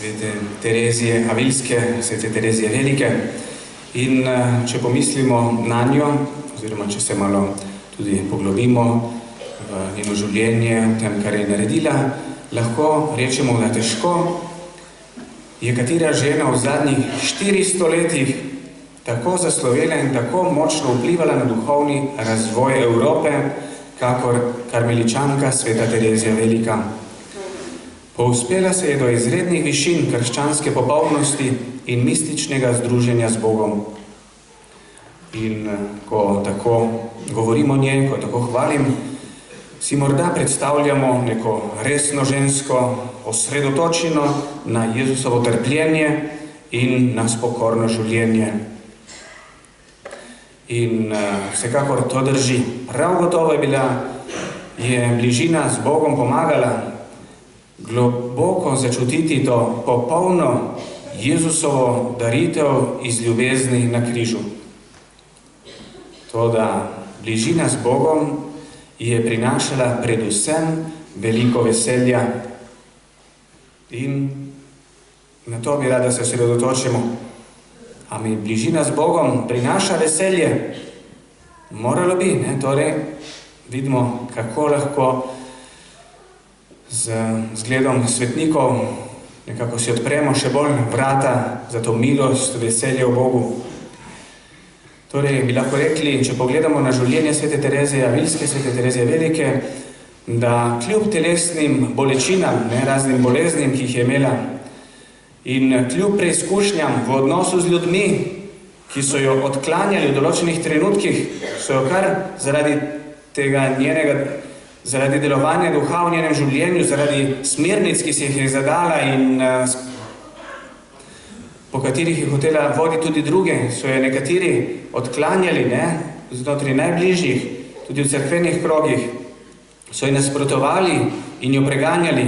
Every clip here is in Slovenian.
svete Terezije Avilske, svete Terezije Velike. In če pomislimo na njo, oziroma če se malo tudi poglobimo v njeno življenje, v tem, kar je naredila, lahko rečemo, da težko je katera žena v zadnjih 400 letih tako zaslovela in tako močno vplivala na duhovni razvoj Evrope, kakor karmeličanka sveta Terezija Velika. Povzpela se je do izrednih višin krščanske popolnosti in mističnega združenja z Bogom. In ko tako govorimo o njej, ko tako hvalim, si morda predstavljamo neko resno žensko, osredotočeno na Jezusovo trpljenje in na spokorno življenje. In vsekakor to drži. Prav gotovo je bližina z Bogom pomagala globoko začutiti to popolno Jezusovo daritev iz ljubezni na križu. To, da bližina z Bogom je prinašala predvsem veliko veselja. In na to bi rada se osredotočimo. A mi bližina z Bogom prinaša veselje? Moralo bi, ne? Torej, vidimo, kako lahko z zgledom svetnikov nekako si odpremo še bolj vrata za to milost, veselje v Bogu. Torej, bi lahko rekli, če pogledamo na življenje svete Terezije Avilske, svete Terezije Velike, da kljub telesnim bolečinam, raznim boleznim, ki jih je imela, in kljub preizkušnjam v odnosu z ljudmi, ki so jo odklanjali v določenih trenutkih, so jo kar zaradi tega zaradi delovanja duha v njenem življenju, zaradi smernic, ki si jih je zadala in po katerih je hotela voditi tudi druge, so jo nekateri odklanjali, znotraj najbližjih, tudi v cerkvenih krogih, so jo nasprotovali in jo preganjali.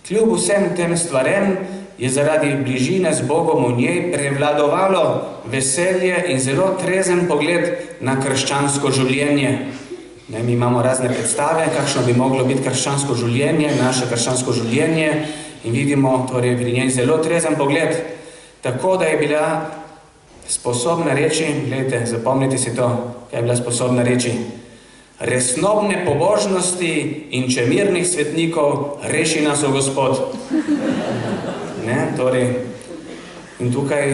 Kljub vsem tem stvarem je zaradi bližine z Bogom v njej prevladovalo veselje in zelo trezen pogled na krščansko življenje. Mi imamo razne predstave, kakšno bi moglo biti krščansko življenje, naše krščansko življenje, in vidimo torej pri njej zelo trezen pogled, tako da je bila sposobna reči, gledajte, zapomnite si to, kaj je bila sposobna reči: resnobne pobožnosti in čemirnih svetnikov, reši nas, o Gospod. Torej, in tukaj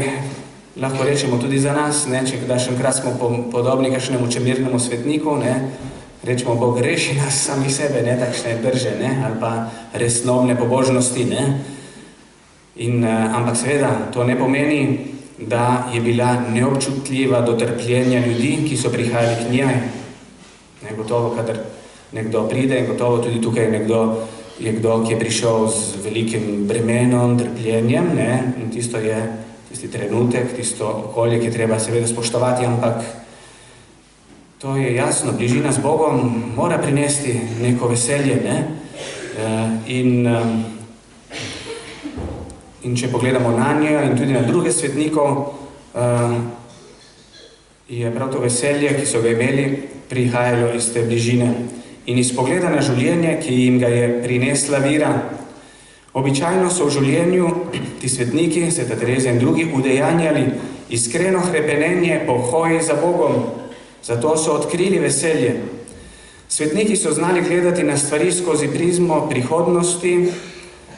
lahko rečemo tudi za nas, če kdajšenkrat smo podobni kakšnemu čemirnemu svetniku, rečemo, Bog, reši nas sami sebe, takšne drže, ali pa resnobne pobožnosti, ampak seveda, to ne pomeni, da je bila neobčutljiva do trpljenja ljudi, ki so prihajali k njej. Gotovo, kadar nekdo pride, in gotovo tudi tukaj je kdo, ki je prišel z velikim bremenom, trpljenjem, in tisto je tisti trenutek, tisto okolje, ki je treba seveda spoštovati, ampak to je jasno, bližina z Bogom mora prinesti neko veselje, in če pogledamo na njo in tudi na druge svetnikov, je prav to veselje, ki so ga imeli, prihajalo iz te bližine in iz pogleda na življenje, ki jim ga je prinesla vira. Običajno so v življenju ti svetniki, sveta Terezija in drugi, udejanjali iskreno hrepenenje po hoji za Bogom, zato so odkrili veselje. Svetniki so znali gledati na stvari skozi prizmo prihodnosti,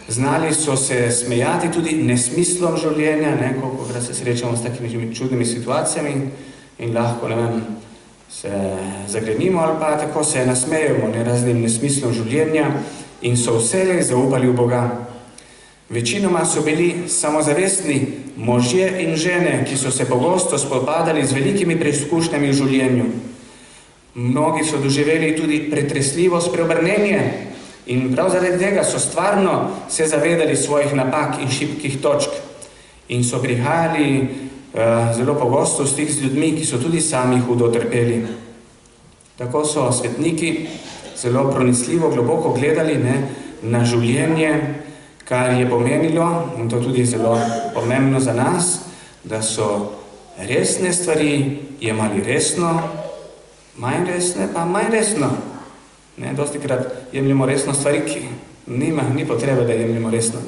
znali so se smejati tudi nesmislom življenja, kolikokrat se srečamo s takimi čudnimi situacijami in lahko, se zagrenimo ali pa tako se nasmejemo raznim nesmislom življenja in so vselej zaupali v Boga. Večinoma so bili samozavestni možje in žene, ki so se pogosto spopadali z velikimi preizkušnjami v življenju. Mnogi so doživeli tudi pretresljivo spreobrnenje in prav zaradi tega so stvarno se zavedali svojih napak in šibkih točk in so prihajali zelo pogosto v stik z ljudmi, ki so tudi sami hudo trpeli. Tako so svetniki zelo pronicljivo, globoko gledali na življenje, kar je pomenilo, in to tudi zelo pomembno za nas, da so resne stvari jemali resno, manj resne pa manj resno. Dostikrat jemljamo resno stvari, ki ni potrebe, da jemljamo resno.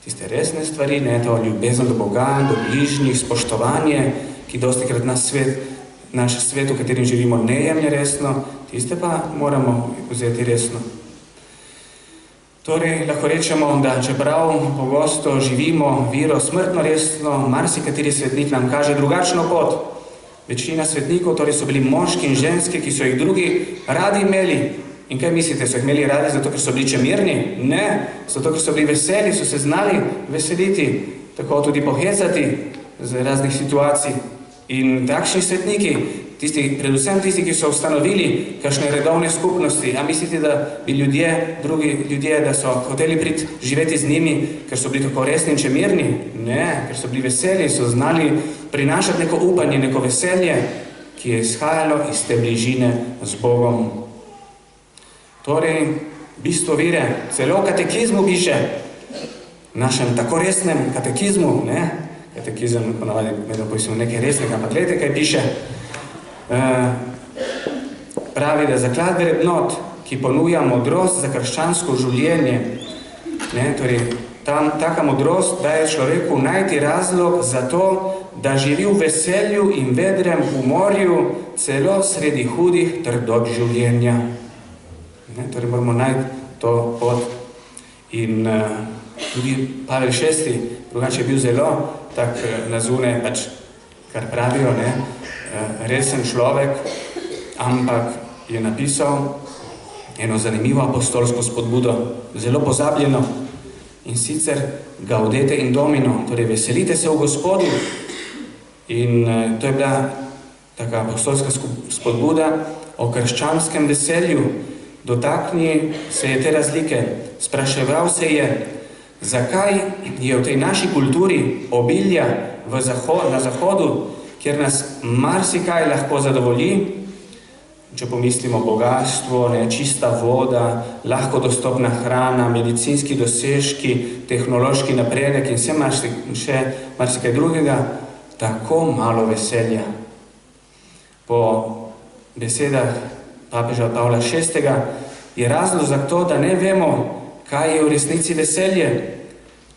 tiste resne stvari, ne, to ljubezen do Boga, do bližnjih, spoštovanje, ki dostikrat naš svet, v katerim živimo, ne jemlje resno, tiste pa moramo vzeti resno. Torej, lahko rečemo, da čeprav pogosto živimo vero smrtno resno, marsikateri svetnik nam kaže drugačno pot. Večina svetnikov torej so bili moški in ženske, ki so jih drugi radi imeli. In kaj mislite, so jih imeli radi zato, ker so bili čemirni? Ne, zato, ker so bili veseli, so se znali veseliti, tako tudi pohecati z raznih situacij. In takšni svetniki, predvsem tisti, ki so ustanovili kakšne redovne skupnosti, a mislite, da bi drugi ljudje, da so hoteli priti živeti z njimi, ker so bili tako resni in čemirni? Ne, ker so bili veseli, so znali prinašati neko upanje, neko veselje, ki je izhajalo iz te bližine z Bogom. Torej, bistvo vire, celo v katekizmu piše, v našem tako resnem katekizmu, ne, katekizem ponavadi vedno povisimo nekaj resnega, ampak gledajte, kaj piše. Pravi, da zaklad vrednot, ki ponuja modrost za krščansko življenje, ne, torej, taka modrost daje človeku najti razlog za to, da živi v veselju in vedrem humorju celo sredi hudih trdot življenja. Ne, torej moramo najti to pot. In tudi Pavel VI, drugače je bil zelo tak nazune, pač, kar pravijo, ne, resen človek, ampak je napisal eno zanimivo apostolsko spodbudo, zelo pozabljeno, in sicer gaudete in domino, torej veselite se v Gospodu. In to je bila taka apostolska spodbuda o krščanskem veselju. Dotakni se je te razlike, spraševal se je, zakaj je v tej naši kulturi obilja na Zahodu, kjer nas marsikaj lahko zadovolji, če pomislimo bogatstvo, čista voda, lahko dostopna hrana, medicinski dosežki, tehnološki napredek in še marsikaj drugega, tako malo veselja. Po besedah papeža Pavla VI je razlog za to, da ne vemo, kaj je v resnici veselje.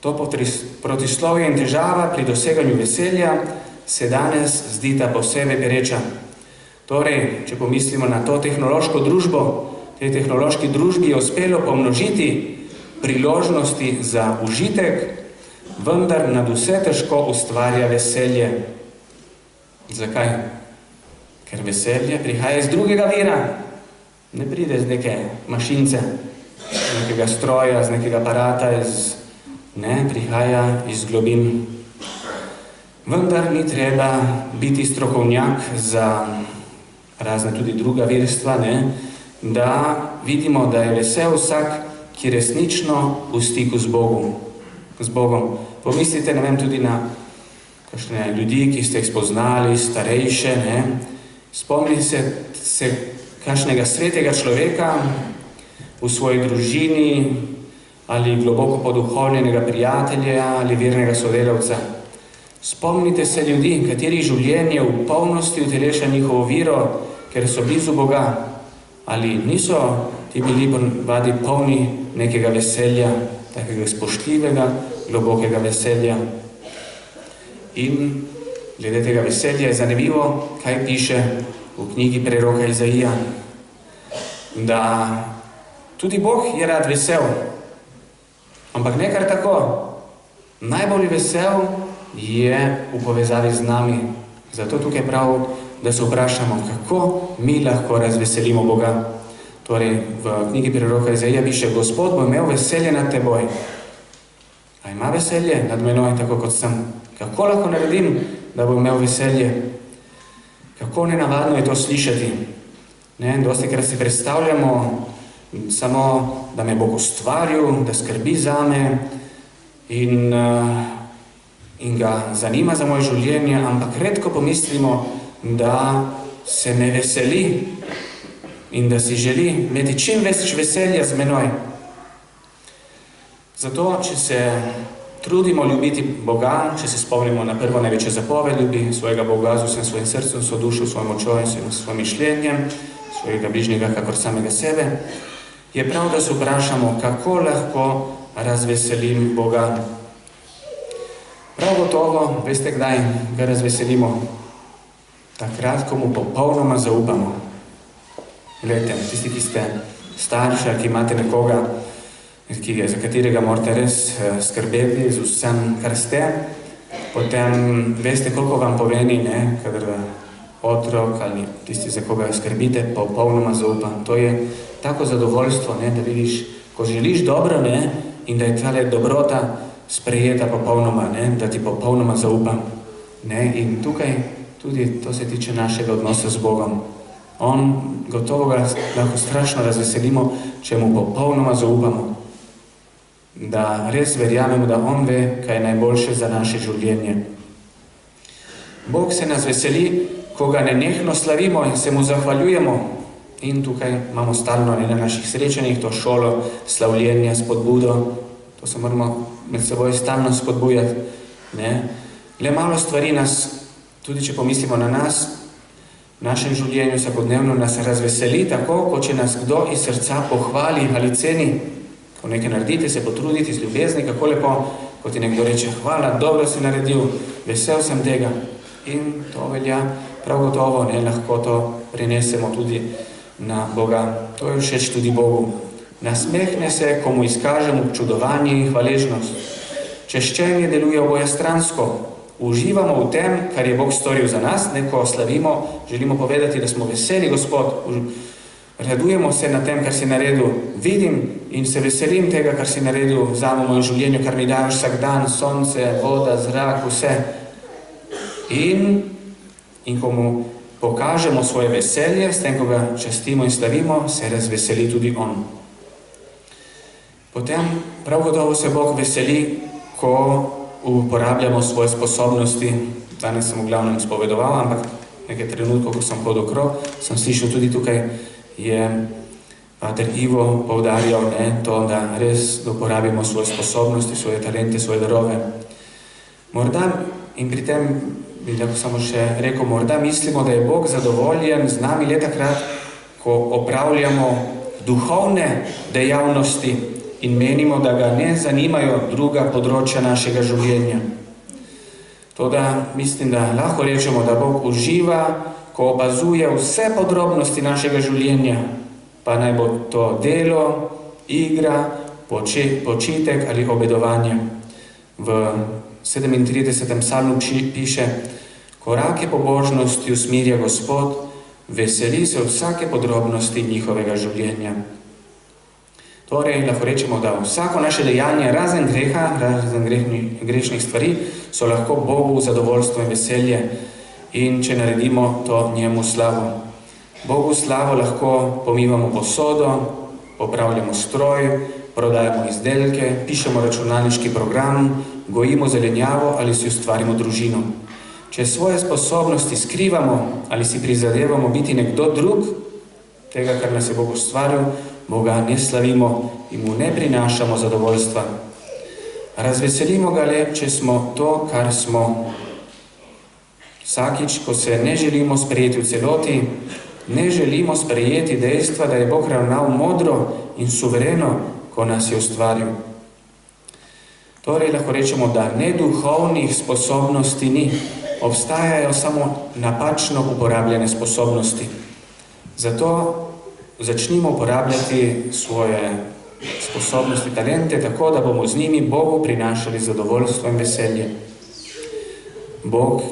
To protislovje in težava pri doseganju veselja se danes zdita posebej pereča. Torej, če pomislimo na to tehnološko družbo, tej tehnološki družbi je uspelo pomnožiti priložnosti za užitek, vendar nad vse težko ustvarja veselje. Zakaj? Ker veselje prihaja iz drugega vira. Ne pride z neke mašince, z nekega stroja, z nekega aparata, prihaja iz globin. Vendar ni treba biti strokovnjak za razne tudi druga verstva, da vidimo, da je vesel vsak, ki resnično v stiku z Bogom. Pomislite, ne vem, tudi na kakšne ljudi, ki ste jih spoznali, starejše, spomnite se kakšnega svetega človeka v svoji družini ali globoko poduhovljenega prijatelja ali vernega sodelavca. Spomnite se ljudi, katerih življenje v polnosti uteleša njihovo viro, ker so blizu Boga, ali niso ti bili ponavadi polni nekega veselja, takega spoštljivega, globokega veselja. In glede tega veselja je zanimivo, kaj piše v knjigi preroka Izaija, da tudi Bog je rad vesel, ampak ne kar tako. Najbolj vesel je v povezavi z nami. Zato tukaj prav, da se vprašamo, kako mi lahko razveselimo Boga. Torej, v knjigi preroka Izaija piše, Gospod bo imel veselje nad teboj. A ima veselje nad menoj, tako kot sem? Kako lahko naredim, da bo imel veselje? Kako nenavadno je to slišati? Dostikrat si predstavljamo samo, da me Bog ustvaril, da skrbi zame in ga zanima za moje življenje, ampak redko pomislimo, da se me veseli in da si želi imeti čim več veselja z menoj. Zato, če se trudimo ljubiti Boga, če se spomnimo na prvo največjo zapoved, ljubi svojega Boga z vsem svojim srcem, svojo dušo, svojo močjo in svojim mišljenjem, svojega bližnjega kakor samega sebe, je prav, da se vprašamo, kako lahko razveselim Boga. prav gotovo, veste kdaj ga razveselimo? Takrat, ko mu popolnoma zaupamo. Glejte, tisti, ki ste starši, ki imate nekoga, za katerega morate res skrbeti z vsem, kar ste, potem veste, koliko vam pomeni, kadar otrok ali tisti, za koga skrbite, popolnoma zaupa. To je tako zadovoljstvo, da vidiš, ko želiš dobro, in da je tale dobrota sprejeta popolnoma, da ti popolnoma zaupa. In tukaj tudi to se tiče našega odnosa z Bogom. On gotovo ga lahko strašno razveselimo, če mu popolnoma zaupamo. Da res verjamemo, da on ve, kaj je najboljše za naše življenje. Bog se nas veseli, ko ga nenehno slavimo in se mu zahvaljujemo. In tukaj imamo stalno na naših srečanjih to šolo slavljenja, spodbudo. To se moramo med seboj stalno spodbujati. Le malo stvari nas, tudi če pomislimo na nas, v našem življenju vsakodnevno nas razveseli, tako kot če nas kdo iz srca pohvali ali ceni. Ko nekaj naredite, se potrudite z ljubezni, kako lepo, ko ti nekdo reče, hvala, dobro si naredil, vesel sem tega. In to velja prav gotovo, lahko to prenesemo tudi na Boga. To je všeč tudi Bogu. Nasmehne se, ko mu izkažemo občudovanje in hvaležnost. Češčenje deluje obojestransko. Uživamo v tem, kar je Bog storil za nas, ko slavimo, želimo povedati, da smo veseli, Gospod. Radujemo se na tem, kar si naredil. Vidim in se veselim tega, kar si naredil za moje življenje, kar mi daš vsak dan, sonce, voda, zrak, vse. In ko mu pokažemo svoje veselje, s tem, ko ga častimo in slavimo, se razveseli tudi on. Potem prav gotovo se Bog veseli, ko uporabljamo svoje sposobnosti. Danes sem v glavnem spovedoval, ampak nekaj trenutkov, ko sem hodil okrog, sem slišal tudi tukaj, je pater Ivo poudarjal to, da res uporabimo svoje sposobnosti, svoje talente, svoje darove. Morda, in pri tem bi lahko samo še rekel, morda mislimo, da je Bog zadovoljen z nami le takrat, ko opravljamo duhovne dejavnosti in menimo, da ga ne zanimajo druga področja našega življenja. Toda mislim, da lahko rečemo, da Bog uživa, ko opazuje vse podrobnosti našega življenja, pa naj bo to delo, igra, počitek ali obedovanje. V 37. psalmu piše, korake pobožnosti usmirja Gospod, veseli se vsake podrobnosti njihovega življenja. Torej, lahko rečemo, da vsako naše dejanje, razen greha, razen grešnih stvari, so lahko Bogu zadovoljstvo in veselje. In če naredimo to njemu slavo. Bogu slavo lahko pomivamo posodo, popravljamo stroj, prodajamo izdelke, pišemo računalniški program, gojimo zelenjavo ali si ustvarimo družino. Če svoje sposobnosti skrivamo ali si prizadevamo biti nekdo drug, tega, kar nas je Bog ustvaril, Boga ne slavimo in mu ne prinašamo zadovoljstva. Razveselimo ga le, če smo to, kar smo. Vsakič, ko se ne želimo sprejeti v celoti, ne želimo sprejeti dejstva, da je Bog ravnal modro in suvereno, ko nas je ustvaril. Torej, lahko rečemo, da neduhovnih sposobnosti ni, obstajajo samo napačno uporabljene sposobnosti. Zato začnimo uporabljati svoje sposobnosti, talente, tako da bomo z njimi Bogu prinašali zadovoljstvo in veselje. Bog,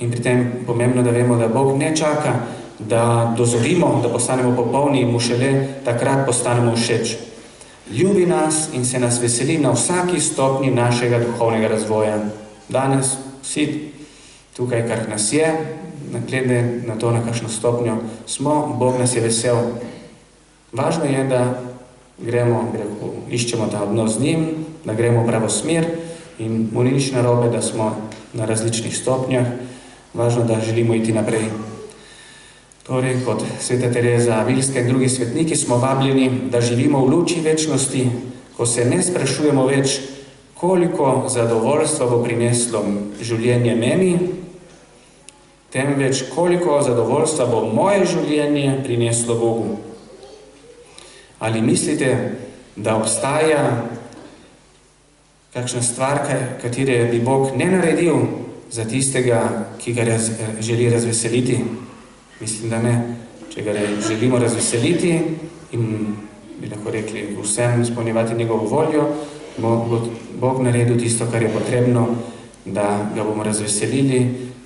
in pri tem pomembno, da vemo, da Bog ne čaka, da dozorimo, da postanemo popolni in mu šele takrat postanemo všeč. Ljubi nas in se nas veseli na vsaki stopnji našega duhovnega razvoja. Danes vsi tukaj, kar nas je, glede na to, na kakšno stopnjo smo, Bog nas je vesel. Važno je, da iščemo ta odnos z njim, da gremo v pravo smer in mu ni nič narobe, da smo na različnih stopnjah. Važno, da želimo iti naprej. Torej, kot sveta Tereza Avilska in drugi svetniki smo vabljeni, da živimo v luči večnosti, ko se ne sprašujemo več, koliko zadovoljstva bo prineslo življenje meni, temveč koliko zadovoljstva bo moje življenje prineslo Bogu. Ali mislite, da obstaja kakšna stvar, katere bi Bog ne naredil za tistega, ki ga želi razveseliti? Mislim, da ne. Če ga želimo razveseliti in bi lahko rekli vsem izpolnjevati njegovo voljo, bo Bog naredil tisto, kar je potrebno, da ga bomo razveselili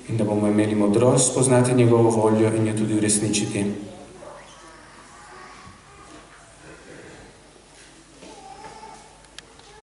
in da bomo imeli modrost spoznati njegovo voljo in jo tudi uresničiti.